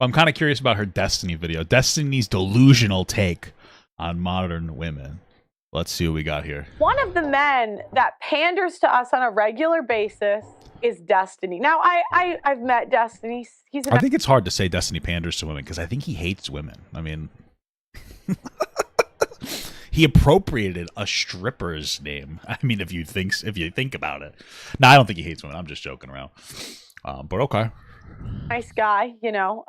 I'm kind of curious about her Destiny video. Destiny's delusional take on modern women. Let's see what we got here. One of the men that panders to us on a regular basis is Destiny. Now, I've met Destiny. I think it's hard to say Destiny panders to women because I think he hates women. I mean, he appropriated a stripper's name. I mean, if you think about it. No, I don't think he hates women. I'm just joking around. But okay. Nice guy, you know.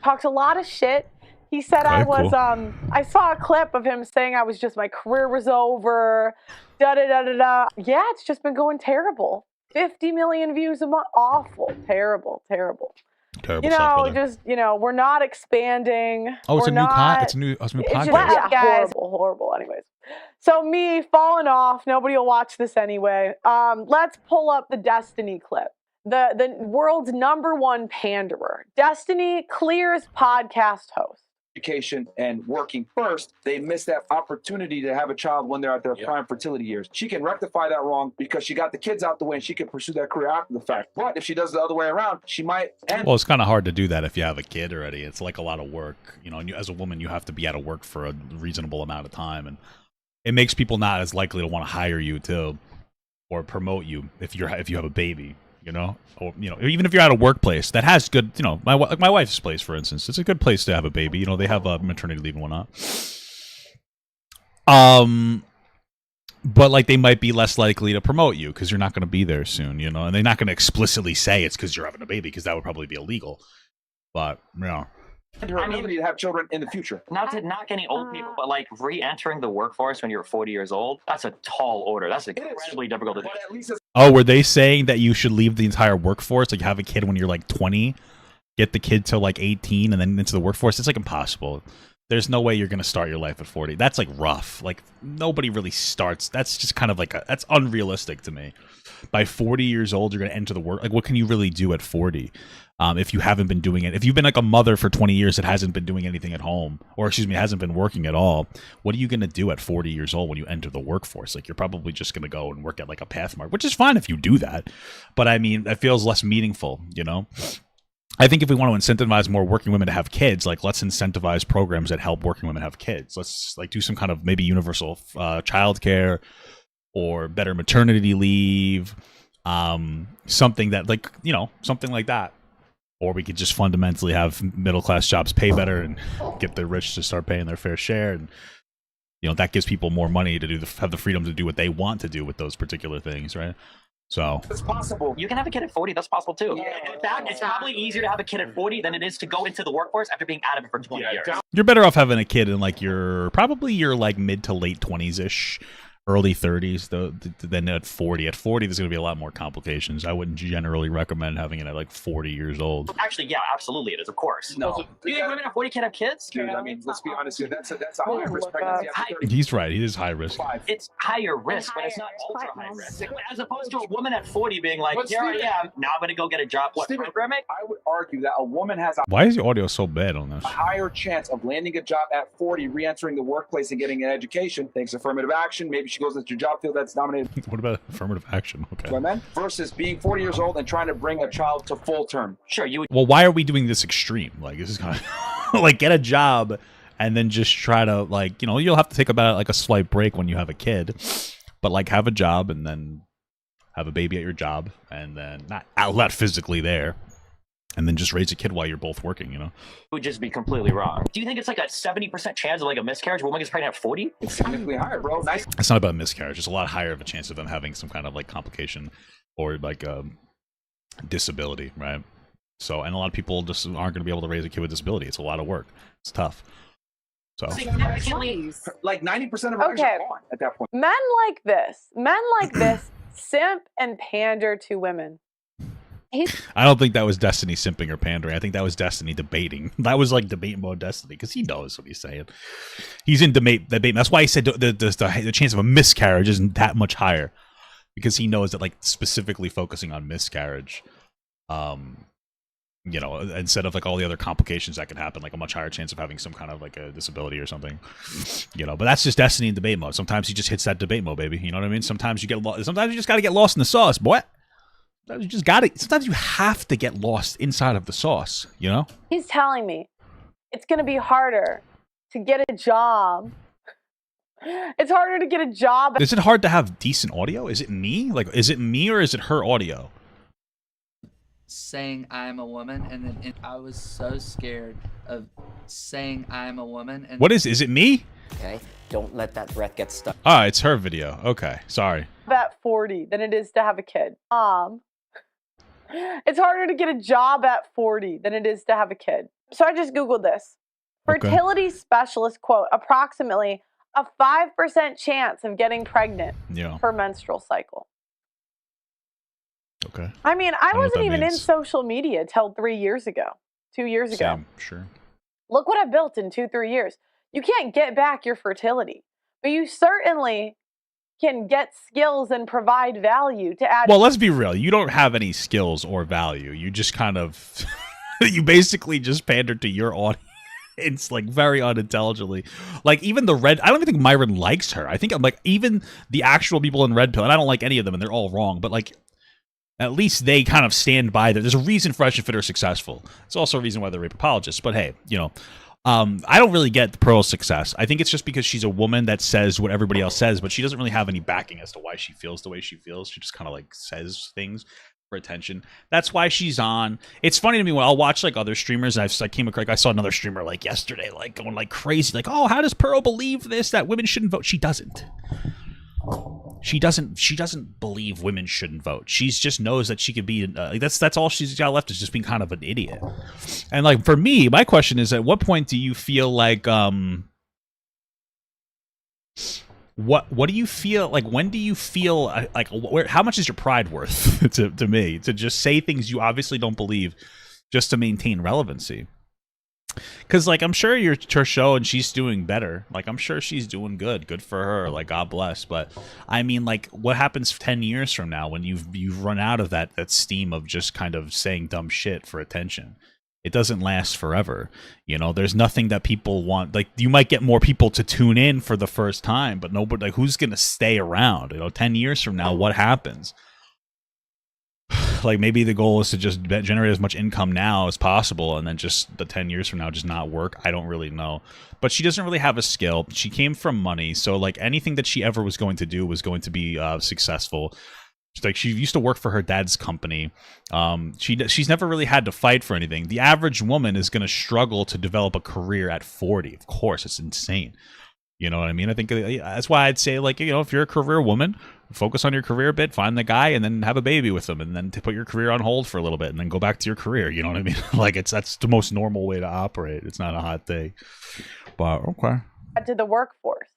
Talks a lot of shit. He said okay, I was, cool. I saw a clip of him saying I was just, my career was over, da-da-da-da-da. Yeah, it's just been going terrible. 50 million views a month. Awful. Terrible. Terrible you know, stuff, brother. just, you know, we're not expanding. Oh, it's a new it's a new it's podcast. Just, yeah, guys. Horrible. Anyways. So me falling off. Nobody will watch this anyway. Let's pull up the Destiny clip. The world's #1 panderer. Destiny clears podcast host. Education and working first, they miss that opportunity to have a child when they're at their prime fertility years. She can rectify that wrong because she got the kids out the way and she can pursue that career after the fact. But if she does the other way around, she might end. Well, it's kind of hard to do that if you have a kid already. It's like a lot of work, you know. And as a woman, you have to be out of work for a reasonable amount of time, and it makes people not as likely to want to hire you too, or promote you if you have a baby. You know, or even if you're at a workplace that has good, my wife's place, for instance, it's a good place to have a baby. You know, they have a maternity leave and whatnot. But like they might be less likely to promote you because you're not going to be there soon. You know, and they're not going to explicitly say it's because you're having a baby because that would probably be illegal. But her ability to have children in the future. Not to knock any old people, but like re-entering the workforce when you're 40 years old, that's a tall order. That's incredibly difficult to do. At least oh, were they saying that you should leave the entire workforce? Like have a kid when you're like 20, get the kid till like 18 and then into the workforce? It's like impossible. There's no way you're going to start your life at 40. That's like rough. Like nobody really starts. That's just kind of like that's unrealistic to me. By 40 years old, you're going to enter the work. Like what can you really do at 40? If you haven't been doing it, if you've been like a mother for 20 years that hasn't been doing anything at home, or excuse me, hasn't been working at all, what are you going to do at 40 years old when you enter the workforce? Like you're probably just going to go and work at like a Pathmark, which is fine if you do that. But I mean, that feels less meaningful, you know? I think if we want to incentivize more working women to have kids, like let's incentivize programs that help working women have kids. Let's like do some kind of maybe universal childcare or better maternity leave, something that like, something like that. Or we could just fundamentally have middle-class jobs pay better and get the rich to start paying their fair share. And, that gives people more money to have the freedom to do what they want to do with those particular things, right? So it's possible. You can have a kid at 40. That's possible too. Yeah. In fact, it's probably easier to have a kid at 40 than it is to go into the workforce after being out of it for 20 years. You're better off having a kid in like your like mid to late 20s-ish. Early 30s than at 40. At 40, there's going to be a lot more complications. I wouldn't generally recommend having it at like 40 years old. Actually, yeah, absolutely it is, of course. No. Do you think women at 40 can have kids? Dude, I mean, let's be honest here. That's a high risk pregnancy. He's right. It is high risk. It's higher risk, but it's not ultra high risk. As opposed to a woman at 40 being like, here I am, now I'm going to go get a job. What, programming? I would argue that a woman has a Why is your audio so bad on this? higher chance of landing a job at 40, re-entering the workplace and getting an education, thanks to affirmative action. Maybe she goes into your job field that's dominated. What about affirmative action? Okay. Women versus being 40 years old and trying to bring a child to full term. Sure, you would. Well, why are we doing this extreme? Like, this is kind of like get a job and then just try to like, you'll have to take about like a slight break when you have a kid, but like have a job and then have a baby at your job and then not physically there. And then just raise a kid while you're both working, It would just be completely wrong. Do you think it's like a 70% chance of like a miscarriage? A woman gets pregnant at 40? It's significantly higher, bro. Nice. It's not about miscarriage. It's a lot higher of a chance of them having some kind of like complication or like disability, right? So, and a lot of people just aren't going to be able to raise a kid with disability. It's a lot of work. It's tough. So, like 90% of our are gone at that point. Men like this simp and pander to women. I don't think that was Destiny simping or pandering. I think that was Destiny debating. That was like debate mode Destiny because he knows what he's saying. He's in debate. That's why he said the chance of a miscarriage isn't that much higher because he knows that like specifically focusing on miscarriage, instead of like all the other complications that could happen, like a much higher chance of having some kind of like a disability or something, But that's just Destiny in debate mode. Sometimes he just hits that debate mode, baby. You know what I mean? Sometimes you just got to get lost in the sauce, boy. You just got it. Sometimes you have to get lost inside of the sauce, you know? He's telling me it's going to be harder to get a job. It's harder to get a job. Is it hard to have decent audio? Is it me? Like, is it me or is it her audio? Saying I'm a woman, and then I was so scared of saying I'm a woman. And what is it me? Okay, don't let that breath get stuck. Ah, it's her video. Okay, sorry. At 40 than it is to have a kid. It's harder to get a job at 40 than it is to have a kid. So I just Googled this. Fertility specialist quote, approximately a 5% chance of getting pregnant per menstrual cycle. Okay. I mean, I wasn't even in social media till 3 years ago, 2 years ago. Sure. Look what I built in 2-3 years. You can't get back your fertility, but you certainly can get skills and provide value to add. Well, let's be real. You don't have any skills or value. You just kind of, you basically just pandered to your audience, like very unintelligently. Like even the red, I don't even think Myron likes her. I think I'm like even the actual people in Red Pill, and I don't like any of them, and they're all wrong. But like, at least they kind of stand by that. There's a reason Fresh and Fit are successful. It's also a reason why they're rape apologists. But hey, you know. I don't really get the Pearl's success. I think it's just because she's a woman that says what everybody else says, but she doesn't really have any backing as to why she feels the way she feels. She just kind of like says things for attention. That's why she's on. It's funny to me when I'll watch like other streamers. And I came across, I saw another streamer like yesterday, like going like crazy, like, oh, how does Pearl believe this, that women shouldn't vote? She doesn't. She doesn't believe women shouldn't vote. She just knows that she could be. That's all she's got left is just being kind of an idiot. And like for me, my question is: at what point do you feel like what do you feel like? When do you feel like how much is your pride worth to me to just say things you obviously don't believe just to maintain relevancy? Because, like, I'm sure you're her show and she's doing better. Like, I'm sure she's doing good for her. Like, God bless. But I mean, like, what happens 10 years from now when you've run out of that steam of just kind of saying dumb shit for attention? It doesn't last forever. You know, there's nothing that people want. Like, you might get more people to tune in for the first time, but nobody, like, who's gonna stay around? You know, 10 years from now, what happens? Like, maybe the goal is to just generate as much income now as possible, and then just the 10 years from now just not work. I don't really know. But she doesn't really have a skill. She came from money, so like anything that she ever was going to do was going to be successful. Like, she used to work for her dad's company. She's never really had to fight for anything. The average woman is going to struggle to develop a career at 40. Of course, it's insane. You know what I mean? I think that's why I'd say, like, you know, if you're a career woman, focus on your career a bit, find the guy, and then have a baby with him, and then to put your career on hold for a little bit, and then go back to your career. You know what I mean? Like, that's the most normal way to operate. It's not a hot thing. But, okay. To the workforce.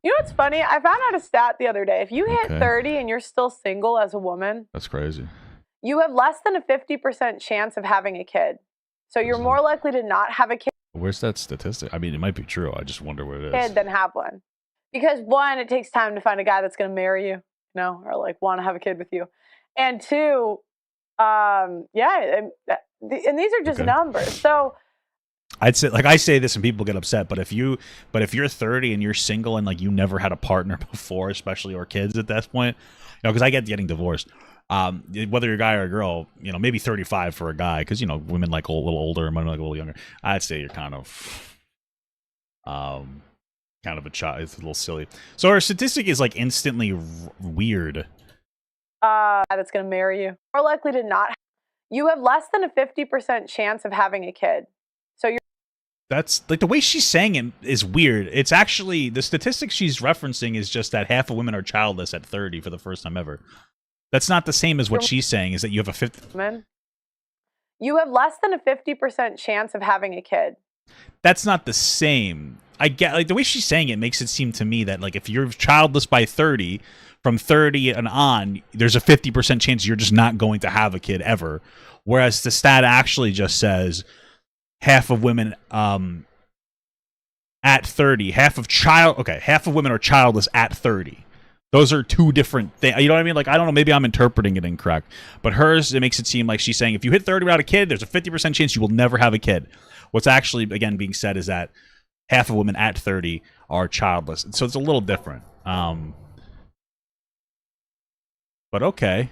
You know what's funny? I found out a stat the other day. If you hit 30 and you're still single as a woman, that's crazy. You have less than a 50% chance of having a kid. So you're more likely to not have a kid. Where's that statistic? I mean, it might be true. I just wonder what it is. Than have one. Because one, it takes time to find a guy that's going to marry you, or like want to have a kid with you. And two, and these are just numbers. So I'd say, like, I say this and people get upset, but if you're 30 and you're single and like you never had a partner before, especially or kids at that point, because I get getting divorced. Whether you're a guy or a girl, maybe 35 for a guy, because women like a little older and men like a little younger. I'd say you're kind of a child. It's a little silly. So our statistic is like instantly weird. That's gonna marry you. More likely to not. You have less than a 50% chance of having a kid. So you're. That's like the way she's saying it is weird. It's actually the statistics she's referencing is just that half of women are childless at 30 for the first time ever. That's not the same as what she's saying, is that you have a 50. You have less than a 50% chance of having a kid. That's not the same. I get, like, the way she's saying it makes it seem to me that, like, if you're childless by 30, from 30 and on, there's a 50% chance you're just not going to have a kid ever. Whereas the stat actually just says half of women at 30, half of women are childless at 30. Those are two different things. You know what I mean? Like, I don't know. Maybe I'm interpreting it incorrect. But hers, it makes it seem like she's saying if you hit 30 without a kid, there's a 50% chance you will never have a kid. What's actually, again, being said is that half of women at 30 are childless. So it's a little different. But okay.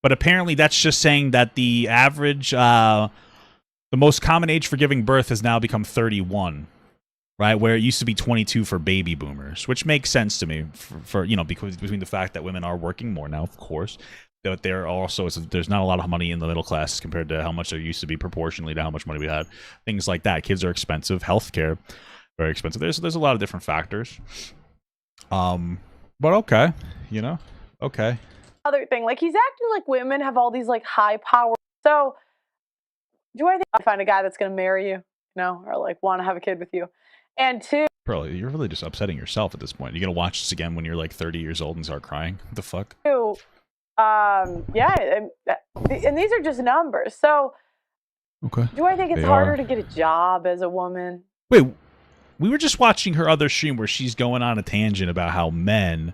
But apparently that's just saying that the average, the most common age for giving birth has now become 31, right? Where it used to be 22 for baby boomers, which makes sense to me for because between the fact that women are working more now, of course, but there also there's not a lot of money in the middle class compared to how much there used to be proportionally to how much money we had. Things like that. Kids are expensive. Healthcare, very expensive. There's a lot of different factors. But okay, okay. Other thing, like he's acting like women have all these like high power. So do I think I find a guy that's going to marry you, or like want to have a kid with you? And two, bro, you're really just upsetting yourself at this point. You're gonna watch this again when you're like 30 years old and start crying. What the fuck? Yeah, and these are just numbers. So okay, do I think it's harder to get a job as a woman? Wait, we were just watching her other stream where she's going on a tangent about how men,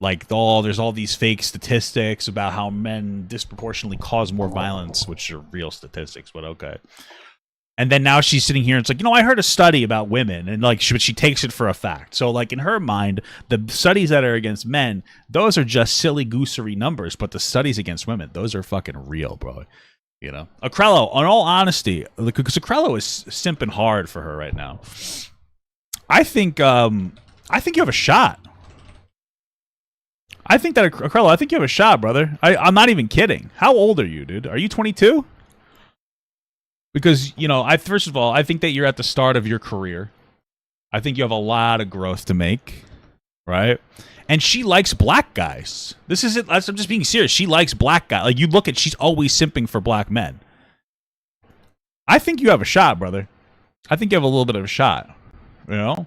like, there's all these fake statistics about how men disproportionately cause more violence, which are real statistics, but okay. And then now she's sitting here and it's like, I heard a study about women, and like she takes it for a fact. So like in her mind, the studies that are against men, those are just silly goosery numbers, but the studies against women, those are fucking real, bro. Acrello, in all honesty, because Acrello is simping hard for her right now. I think you have a shot. I think that Acrello, I think you have a shot, brother. I'm not even kidding. How old are you, dude? Are you 22? Because, first of all, I think that you're at the start of your career. I think you have a lot of growth to make, right? And she likes black guys. This isn't, I'm just being serious. She likes black guys. Like, you look at, she's always simping for black men. I think you have a shot, brother. I think you have a little bit of a shot, You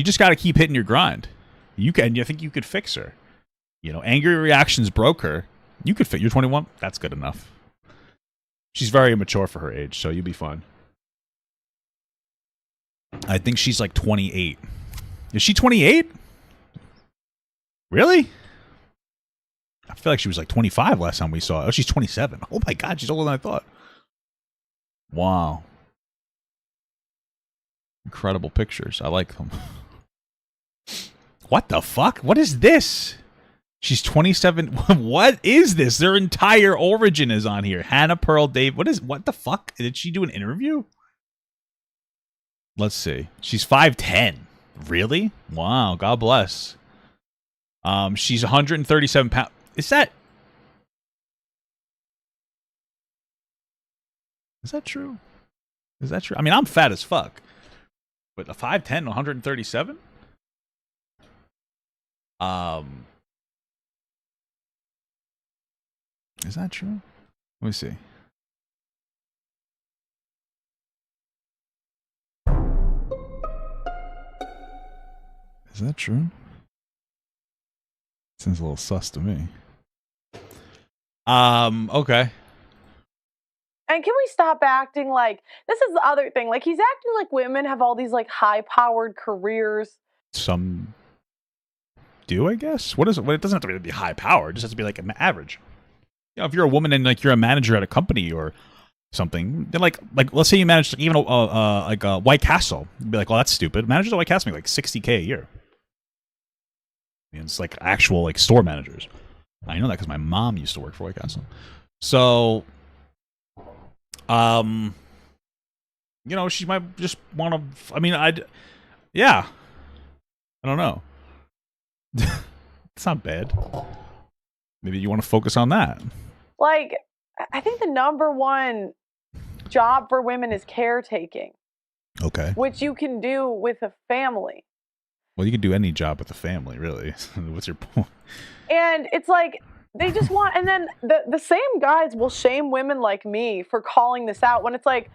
just got to keep hitting your grind. I think you could fix her. Angry reactions broke her. You could fit. You're 21. That's good enough. She's very immature for her age, so you'll be fine. I think she's like 28. Is she 28? Really? I feel like she was like 25 last time we saw her. Oh, she's 27. Oh my god, she's older than I thought. Wow. Incredible pictures. I like them. What the fuck? What is this? She's 27. What is this? Their entire origin is on here. Hannah Pearl Dave. What the fuck? Did she do an interview? Let's see. She's 5'10". Really? Wow. God bless. She's 137 pounds. Is that true? Is that true? I mean, I'm fat as fuck. But a 5'10", 137? Is that true? Let me see. Is that true? Seems a little sus to me. Okay. And can we stop acting like, this is the other thing, like he's acting like women have all these like high-powered careers. Some do, I guess. What is it? Well, it doesn't have to be high power. It just has to be like an average. If you're a woman and like you're a manager at a company or something, then like let's say you manage even like a White Castle, you'd be like, well, that's stupid. Managers at White Castle make like $60K a year. And it's like actual like store managers. I know that because my mom used to work for White Castle. So, she might just want to. I mean, yeah. I don't know. It's not bad. Maybe you want to focus on that. Like, I think the number one job for women is caretaking. Okay. Which you can do with a family. Well, you can do any job with a family, really. What's your point? And it's like, they just want, and then the same guys will shame women like me for calling this out when it's like,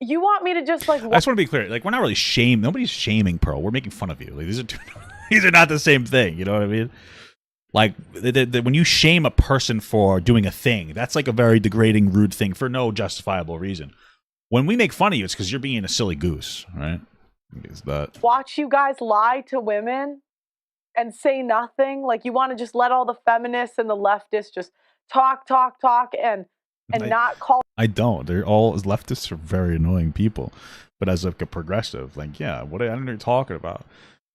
you want me to just like... I just want to be clear. Like, we're not really shaming. Nobody's shaming Pearl. We're making fun of you. Like, these are not the same thing. You know what I mean? Like, when you shame a person for doing a thing, that's like a very degrading, rude thing for no justifiable reason. When we make fun of you, it's because you're being a silly goose, right? Is that... Watch you guys lie to women and say nothing. Like, you want to just let all the feminists and the leftists just talk, and not call... I don't. They're all... Leftists are very annoying people. But as like a progressive, like, yeah, I don't know what you're talking about.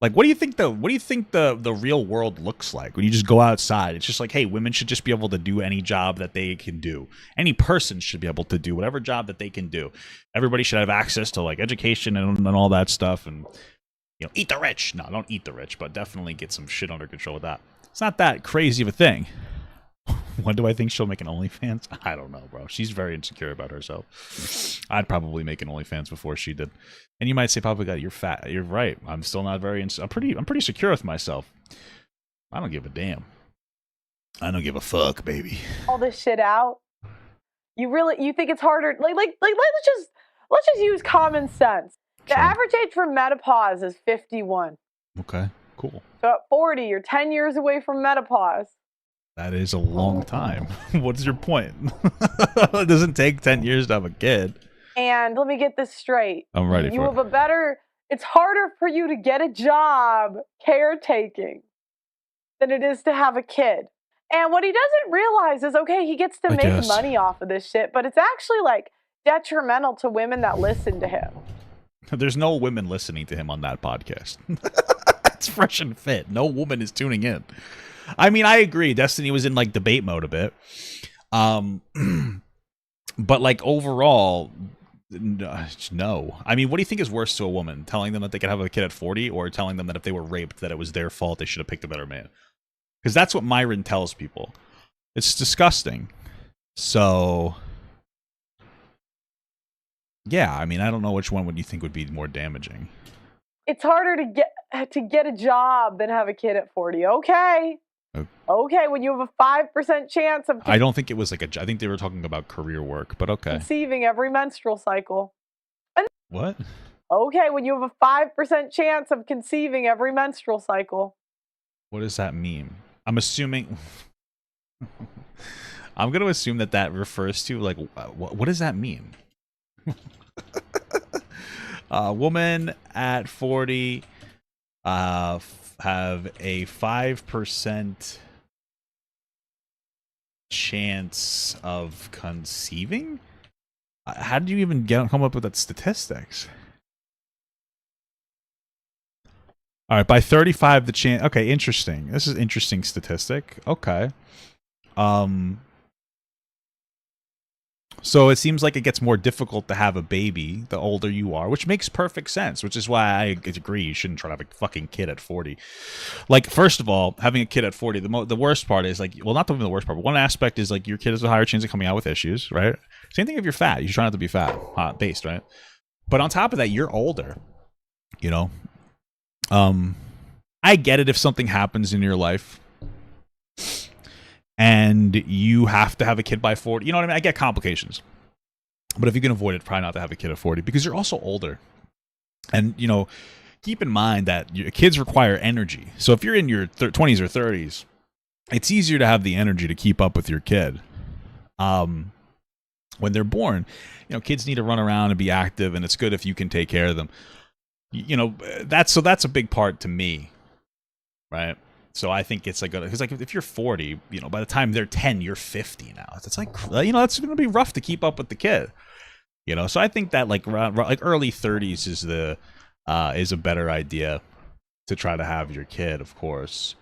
Like, what do you think the real world looks like when you just go outside? It's just like, hey, women should just be able to do any job that they can do. Any person should be able to do whatever job that they can do. Everybody should have access to like education and all that stuff, and eat the rich. No, don't eat the rich, but definitely get some shit under control with that. It's not that crazy of a thing. When do I think she'll make an OnlyFans? I don't know, bro. She's very insecure about herself. I'd probably make an OnlyFans before she did. And you might say, probably, God, you're fat. You're right. I'm still not very. I'm pretty secure with myself. I don't give a damn. I don't give a fuck, baby. All this shit out. You think it's harder? Like let's just use common sense. The Sure. average age for menopause is 51. Okay, cool. So at 40, you're 10 years away from menopause. That is a long time. What's your point? It doesn't take 10 years to have a kid. And let me get this straight. I'm ready You for have it. it's harder for you to get a job caretaking than it is to have a kid. And what he doesn't realize is, okay, he gets to I make guess. money off of this shit, but it's actually like detrimental to women that listen to him. There's no women listening to him on that podcast. It's fresh and fit. No woman is tuning in. I mean, I agree. Destiny was in like debate mode a bit. But like overall, no. I mean, what do you think is worse to a woman? Telling them that they could have a kid at 40, or telling them that if they were raped, that it was their fault, they should have picked a better man? Because that's what Myron tells people. It's disgusting. So, yeah, I mean, I don't know which one would you think would be more damaging. It's harder to get a job than have a kid at 40. Okay, when you have a 5% chance of I don't think it was like I think they were talking about career work, but okay. conceiving every menstrual cycle. What? Okay, when you have a 5% chance of conceiving every menstrual cycle. What does that mean? I'm assuming. I'm going to assume that refers to like what does that mean? Woman at 40 have a 5% chance of conceiving? How did you even come up with that statistics? All right, by 35 the chance. Okay, interesting. This is an interesting statistic. Okay. So it seems like it gets more difficult to have a baby the older you are, which makes perfect sense, which is why I agree you shouldn't try to have a fucking kid at 40. Like, first of all, having a kid at 40, the worst part is like, well, not the worst part, but one aspect is like your kid has a higher chance of coming out with issues, right? Same thing if you're fat. You try not to be fat, based, right? But on top of that, you're older, you know? I get it if something happens in your life and you have to have a kid by 40. You know what I mean? I get complications. But if you can avoid it, try not to have a kid at 40 because you're also older. And, you know, keep in mind that your kids require energy. So if you're in your 20s or 30s, it's easier to have the energy to keep up with your kid. When they're born, you know, kids need to run around and be active, and it's good if you can take care of them. You know, that's a big part to me, right? So I think it's like, because like if you're 40, you know, by the time they're 10, you're 50 now. It's like, you know, that's going to be rough to keep up with the kid, you know. So I think that like early 30s is a better idea to try to have your kid, of course.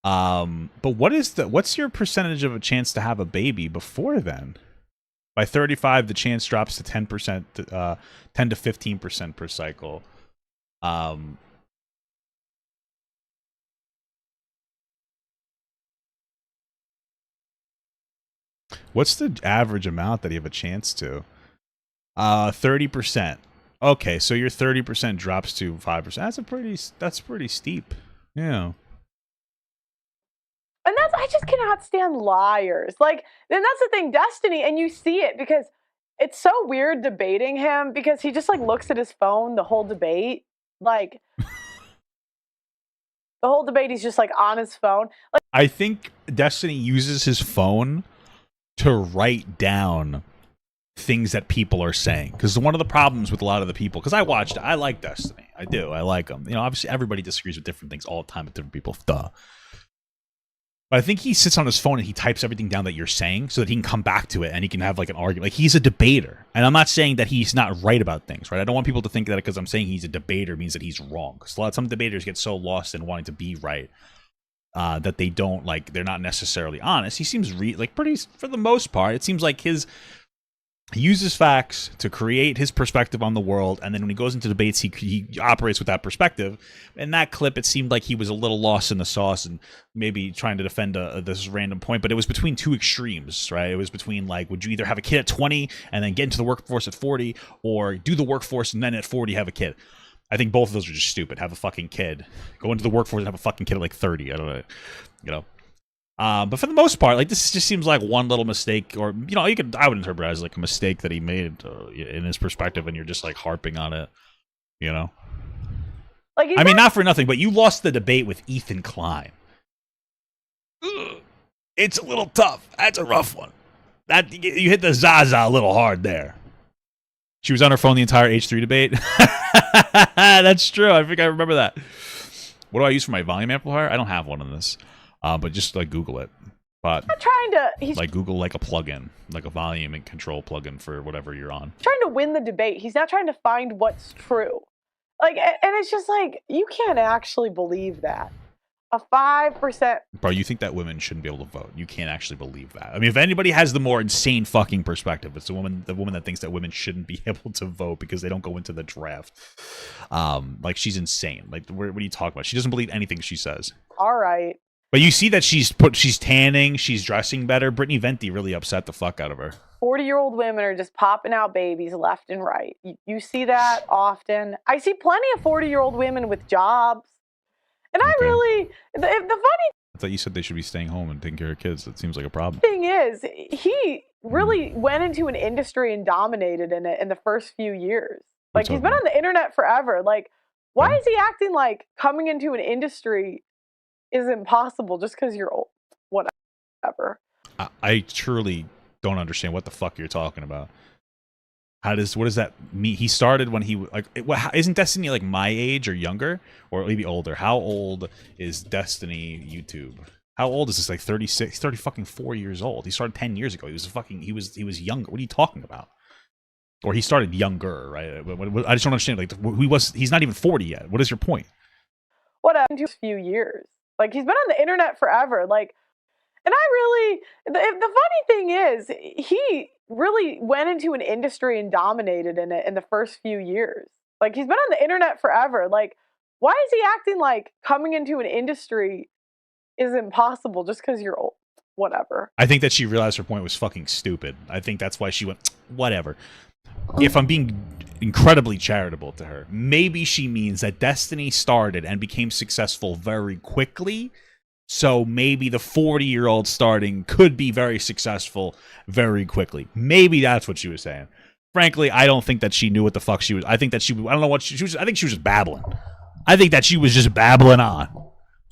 But what's your percentage of a chance to have a baby before then? By 35, the chance drops to 10%, 10 to 15% per cycle. What's the average amount that you have a chance to? 30%. Okay, so your 30% drops to 5%. That's pretty steep. Yeah. And I just cannot stand liars. Like, and that's the thing, Destiny, and you see it because it's so weird debating him because he just like looks at his phone the whole debate. Like, the whole debate he's just like on his phone. Like, I think Destiny uses his phone to write down things that people are saying, because one of the problems with a lot of the people, because I like Destiny, I like him, you know. Obviously everybody disagrees with different things all the time with different people, duh. But I think he sits on his phone and he types everything down that you're saying so that he can come back to it and he can have like an argument. Like he's a debater. And I'm not saying that he's not right about things, right? I don't want people to think that because I'm saying he's a debater means that he's wrong. Because some debaters get so lost in wanting to be right that they don't like, they're not necessarily honest. He seems like pretty, for the most part, it seems like he uses facts to create his perspective on the world, and then when he goes into debates, he operates with that perspective. In that clip, it seemed like he was a little lost in the sauce and maybe trying to defend this random point, but it was between two extremes, right? It was between, like, would you either have a kid at 20 and then get into the workforce at 40, or do the workforce and then at 40 have a kid? I think both of those are just stupid. Have a fucking kid. Go into the workforce and have a fucking kid at like 30. I don't know, you know. But for the most part, like, this just seems like one little mistake, or, you know, I would interpret it as like a mistake that he made in his perspective, and you're just like harping on it, you know? Like, I mean, not for nothing, but you lost the debate with Ethan Klein. Ugh. It's a little tough. That's a rough one. That you hit the Zaza a little hard there. She was on her phone the entire H3 debate. That's true. I think I remember that. What do I use for my volume amplifier? I don't have one in this. But just like Google it. But I'm trying to. Like Google like a plugin, like a volume and control plugin for whatever you're on. Trying to win the debate. He's not trying to find what's true. Like, and it's just like, you can't actually believe that. A 5%. Bro, you think that women shouldn't be able to vote? You can't actually believe that. I mean, if anybody has the more insane fucking perspective, it's the woman that thinks that women shouldn't be able to vote because they don't go into the draft. Like, she's insane. Like, what are you talking about? She doesn't believe anything she says. All right. But you see that she's tanning, she's dressing better. Brittany Venti really upset the fuck out of her. 40-year-old women are just popping out babies left and right. You see that often. I see plenty of 40-year-old women with jobs. And I really, the funny I thought you said they should be staying home and taking care of kids. That seems like a problem. thing is, he really went into an industry and dominated in it in the first few years. Like, he's been on the internet forever. Like, why is he acting like coming into an industry is impossible just because you're old? Whatever. I truly don't understand what the fuck you're talking about. What does that mean? He started when he like, isn't Destiny like my age or younger, or maybe older? How old is Destiny YouTube? How old is this? Like 36, 30 fucking 4 years old. He started 10 years ago. He was younger. What are you talking about? Or he started younger, right? I just don't understand. Like, he's not even 40 yet. What is your point? Whatever. In a few years, like, he's been on the internet forever. Like, and I really, the funny thing is, he really went into an industry and dominated in it in the first few years. Like, he's been on the internet forever. Like, why is he acting like coming into an industry is impossible just because you're old? Whatever. I think that she realized her point was fucking stupid. I think that's why she went, whatever. If I'm being incredibly charitable to her, maybe she means that Destiny started and became successful very quickly. So maybe the 40-year-old starting could be very successful very quickly. Maybe that's what she was saying. Frankly, I don't think that she knew what the fuck she was. I think that I don't know what she was. I think she was just babbling. I think that she was just babbling on.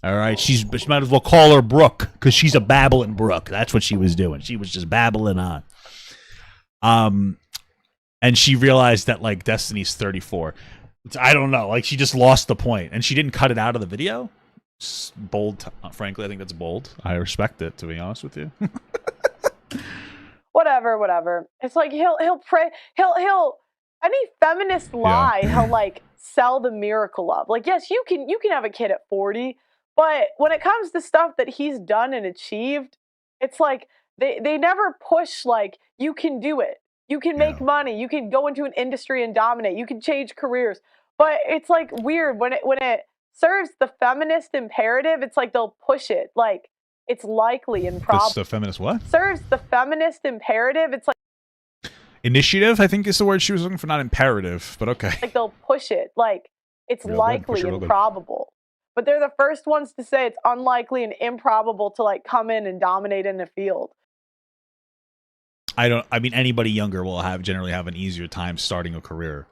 All right, she might as well call her Brooke because she's a babbling Brooke. That's what she was doing. She was just babbling on. And she realized that, like, Destiny's 34. I don't know. Like, she just lost the point, and she didn't cut it out of the video. Bold, frankly, I think that's bold. I respect it, to be honest with you. Whatever. It's like he'll pray. He'll any feminist lie. Yeah. He'll like sell the miracle of. Like, yes, you can have a kid at 40, but when it comes to stuff that he's done and achieved, it's like they never push like, you can do it. You can make money. You can go into an industry and dominate. You can change careers. But it's like weird when it serves the feminist imperative. It's like they'll push it like it's likely and probable. The feminist what? Serves the feminist imperative. It's like initiative, I think is the word she was looking for, not imperative, but okay. Like they'll push it like it's likely and probable. But they're the first ones to say it's unlikely and improbable to like come in and dominate in a field. I mean, anybody younger will generally have an easier time starting a career.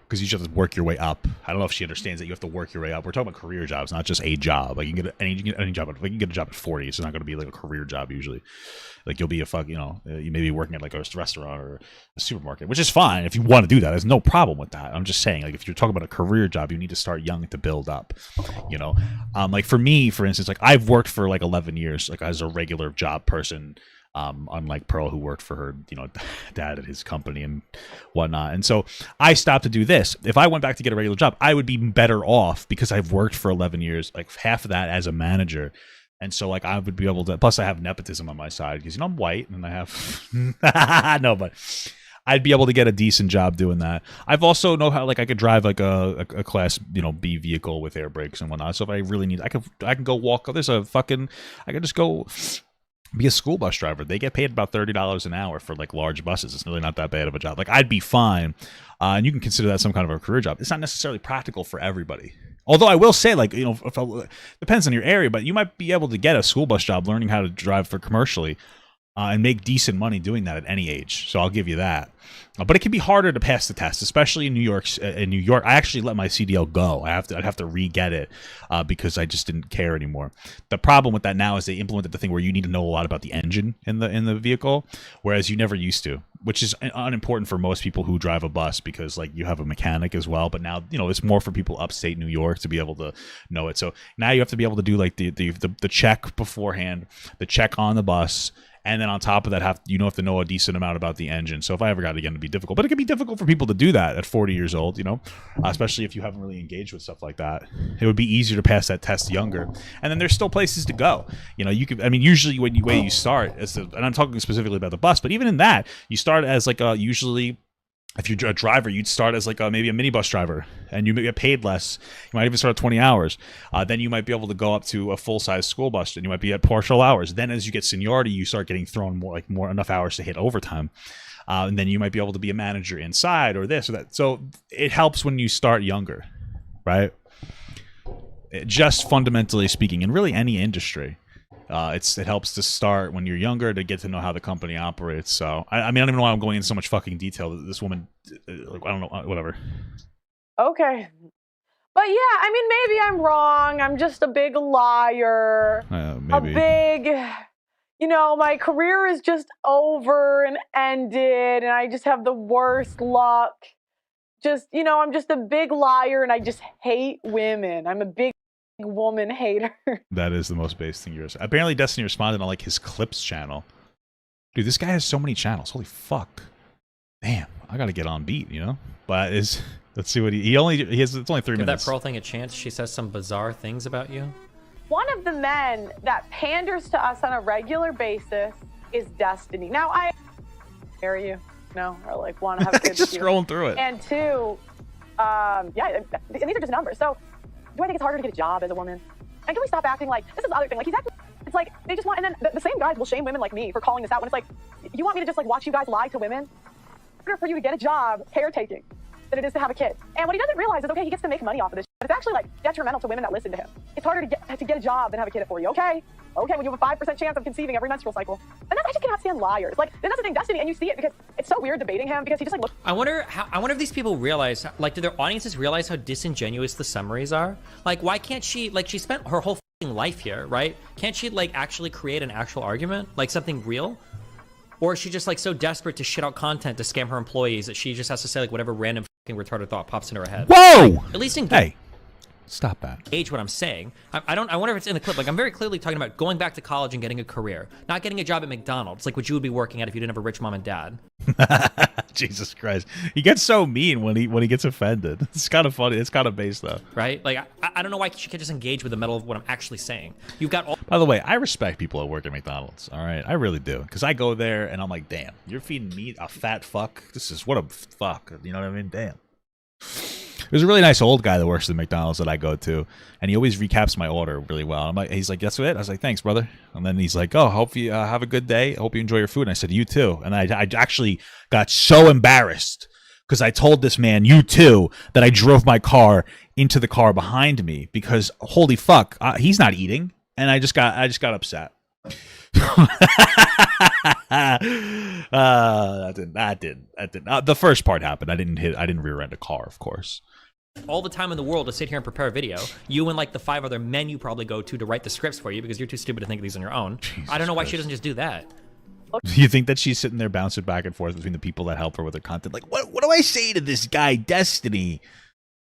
because you just have to work your way up. I don't know if she understands that you have to work your way up. We're talking about career jobs, not just a job. Like you can get any job. Like you can get a job at 40. It's not going to be like a career job usually. Like you'll be you may be working at like a restaurant or a supermarket, which is fine if you want to do that. There's no problem with that. I'm just saying, like if you're talking about a career job, you need to start young to build up. Like for me, for instance, like I've worked for like 11 years, like as a regular job person. Unlike Pearl, who worked for her, dad at his company and whatnot. And so I stopped to do this. If I went back to get a regular job, I would be better off because I've worked for 11 years, like half of that as a manager. And so like I would be able to, plus I have nepotism on my side because, I'm white and I have, no, but I'd be able to get a decent job doing that. I've also know how, like I could drive like a class, B vehicle with air brakes and whatnot. So if I really need, I can go walk, I can just go be a school bus driver. They get paid about $30 an hour for like large buses. It's really not that bad of a job. Like I'd be fine. And you can consider that some kind of a career job. It's not necessarily practical for everybody. Although I will say, like, depends on your area, but you might be able to get a school bus job learning how to drive for commercially and make decent money doing that at any age. So I'll give you that. But it can be harder to pass the test, especially in New York. I actually let my CDL go. I'd have to re-get it because I just didn't care anymore. The problem with that now is they implemented the thing where you need to know a lot about the engine in the vehicle, whereas you never used to, which is unimportant for most people who drive a bus because like you have a mechanic as well. But now it's more for people upstate New York to be able to know it. So now you have to be able to do like the check beforehand, the check on the bus. And then on top of that, have to know a decent amount about the engine. So if I ever got it again, it'd be difficult. But it can be difficult for people to do that at 40 years old, especially if you haven't really engaged with stuff like that. It would be easier to pass that test younger. And then there's still places to go. Usually when you start, and I'm talking specifically about the bus, but even in that, you start as like usually if you're a driver, you'd start as like maybe a minibus driver, and you get paid less. You might even start at 20 hours. Then you might be able to go up to a full-size school bus, and you might be at partial hours. Then as you get seniority, you start getting thrown more enough hours to hit overtime. And then you might be able to be a manager inside or this or that. So it helps when you start younger, right? Just fundamentally speaking, in really any industry. It helps to start when you're younger to get to know how the company operates. So I don't even know why I'm going into so much fucking detail. This woman, I don't know, whatever. Okay, but yeah, maybe I'm wrong. I'm just a big liar. Maybe. My career is just over and ended, and I just have the worst luck. I'm just a big liar, and I just hate women. I'm a big woman hater. That is the most base thing you're saying. Apparently Destiny responded on like his clips channel. Dude, this guy has so many channels. Holy fuck. Damn, I gotta get on beat, But let's see what it's only 3 minutes. Give that Pearl thing a chance. She says some bizarre things about you. One of the men that panders to us on a regular basis is Destiny. Now I marry you, or like want to have kids. Just scrolling through it. And 2, and these are just numbers. So do I think it's harder to get a job as a woman? And can we stop acting like, this is the other thing, like he's acting, it's like, they just want, and then the same guys will shame women like me for calling this out when it's like, you want me to just like watch you guys lie to women? It's harder for you to get a job caretaking than it is to have a kid. And what he doesn't realize is, okay, he gets to make money off of this, but it's actually like detrimental to women that listen to him. It's harder to get a job than have a kid at 40, okay? Okay, when you have a 5% chance of conceiving every menstrual cycle. And I just cannot stand liars. Like, that's the thing, Destiny, and you see it because it's so weird debating him because he just like looks. I wonder if these people realize, like, do their audiences realize how disingenuous the summaries are? Like, why can't she, like, she spent her whole life here, right? Can't she, like, actually create an actual argument? Like, something real? Or is she just, like, so desperate to shit out content to scam her employees that she just has to say, like, whatever random retarded thought pops into her head? Whoa! Like, at least in Stop that. Age what I'm saying. I wonder if it's in the clip. Like, I'm very clearly talking about going back to college and getting a career, not getting a job at McDonald's, like what you would be working at if you didn't have a rich mom and dad. Jesus Christ. He gets so mean when he gets offended. It's kind of funny. It's kind of base though. Right? Like, I don't know why she can't just engage with the metal of what I'm actually saying. You've got all. By the way, I respect people that work at McDonald's. All right, I really do, because I go there and I'm like, damn, you're feeding me a fat fuck. What a fuck. You know what I mean? Damn. There's a really nice old guy that works at McDonald's that I go to, and he always recaps my order really well. He's like, that's it? I was like, thanks, brother. And then he's like, oh, hope you have a good day. I hope you enjoy your food. And I said, you too. And I actually got so embarrassed because I told this man, you too, that I drove my car into the car behind me because holy fuck, he's not eating. And I just got upset. That didn't. The first part happened. I didn't rear end a car, of course. all the time in the world to sit here and prepare a video. You and like the 5 other men you probably go to write the scripts for you because you're too stupid to think of these on your own. I don't know why she doesn't just do that. Do you think that she's sitting there bouncing back and forth between the people that help her with her content? Like, what do I say to this guy, Destiny?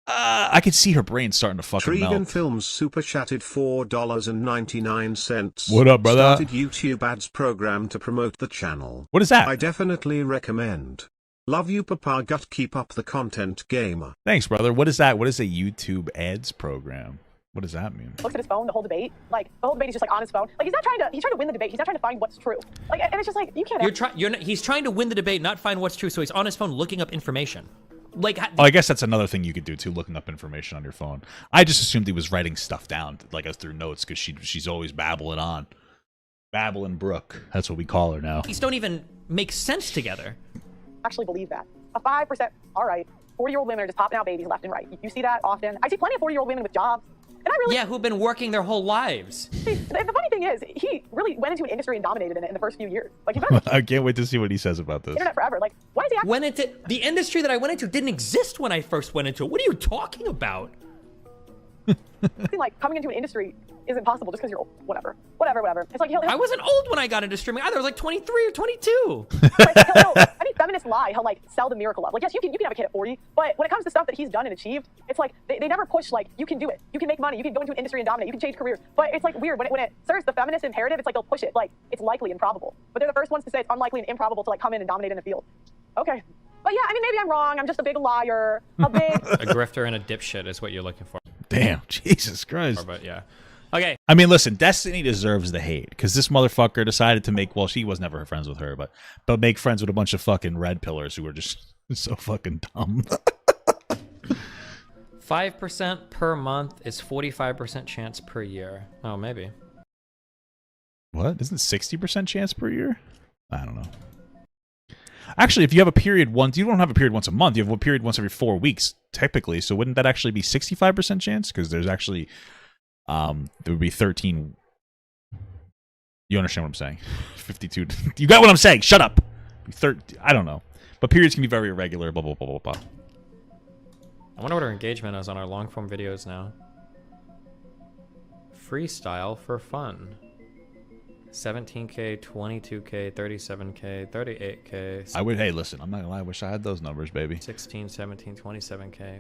I could see her brain starting to fucking Tregan melt. Films super chatted $4.99. What up, brother? Started YouTube ads program to promote the channel. What is that? I definitely recommend. Love you, Papa Gut. Keep up the content, gamer. Thanks, brother. What is that? What is a YouTube ads program? What does that mean? Looks at his phone the whole debate. Like the whole debate, he's just like on his phone. Like he's trying to win the debate. He's not trying to find what's true. Like, and it's just like you can't. He's trying to win the debate, not find what's true. So he's on his phone looking up information. Like, oh, I guess that's another thing you could do too, looking up information on your phone. I just assumed he was writing stuff down, like through notes, because she's always babbling on. Babbling Brooke. That's what we call her now. These don't even make sense together. Actually believe that. A 5%. All right. 40-year-old women are just popping out babies left and right. You see that often. I see plenty of 40-year-old women with jobs. And I really... Yeah, who've been working their whole lives. See, the funny thing is, he really went into an industry and dominated in it in the first few years. Like, I can't wait to see what he says about this. Internet forever. Like, why is he actually... The industry that I went into didn't exist when I first went into it. What are you talking about? Like, coming into an industry is impossible just because you're old. Whatever. It's like, I wasn't old when I got into streaming either. I was like 23 or 22. Any feminists lie. He'll like sell the miracle love. Like, yes, you can have a kid at 40, but when it comes to stuff that he's done and achieved, it's like they never push like you can do it. You can make money. You can go into an industry and dominate. You can change careers. But it's like weird when it serves the feminist imperative. It's like they'll push it like it's likely and probable. But they're the first ones to say it's unlikely and improbable to like come in and dominate in a field. Okay. But yeah, I mean, maybe I'm wrong. I'm just a big liar. A grifter and a dipshit is what you're looking for. Damn, Jesus Christ. But yeah. Okay. I mean, listen, Destiny deserves the hate because this motherfucker decided to make, well, she was never friends with her, but make friends with a bunch of fucking red pillars who were just so fucking dumb. 5% per month is 45% chance per year. Oh, maybe. What? Isn't 60% chance per year? I don't know. Actually, if you have a period once, you don't have a period once a month. You have a period once every 4 weeks, typically. So wouldn't that actually be 65% chance? Because there's actually, there would be 13. You understand what I'm saying? 52. You got what I'm saying. Shut up. I don't know. But periods can be very irregular, blah, blah, blah, blah, blah. I wonder what our engagement is on our long form videos now. Freestyle for fun. 17K, 22K, 37K, 38K. Hey, listen, I'm not gonna lie, I wish I had those numbers, baby. 16, 17, 27K.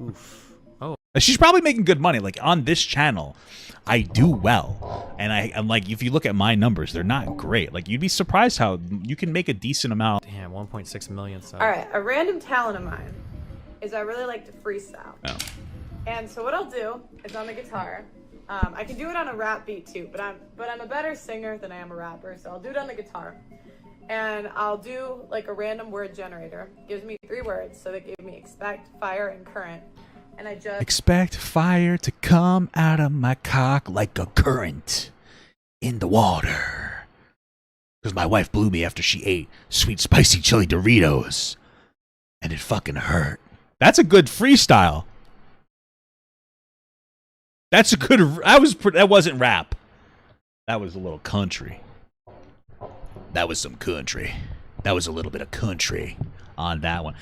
Oof. Oh. She's probably making good money. Like on this channel, I do well. And I'm like, if you look at my numbers, they're not great. Like you'd be surprised how you can make a decent amount. Damn, 1.6 million subs. All right, a random talent of mine is I really like to freestyle. Oh. And so what I'll do is on the guitar, I can do it on a rap beat too, but I'm a better singer than I am a rapper, so I'll do it on the guitar. And I'll do like a random word generator. It gives me 3 words, so that gave me expect, fire, and current. And I just expect fire to come out of my cock like a current in the water. Because my wife blew me after she ate sweet spicy chili Doritos. And it fucking hurt. That's a good freestyle. That's a good. That wasn't rap. That was a little country. That was some country. That was a little bit of country on that one.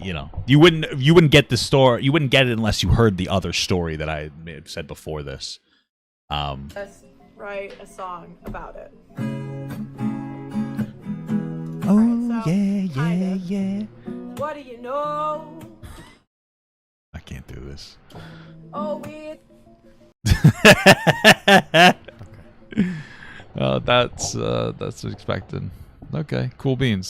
You know, you wouldn't get the story. You wouldn't get it unless you heard the other story that I said before this. let's write a song about it. Oh right, so, yeah. What do you know? I can't do this. Oh, we. Okay. That's expected. Okay, cool beans.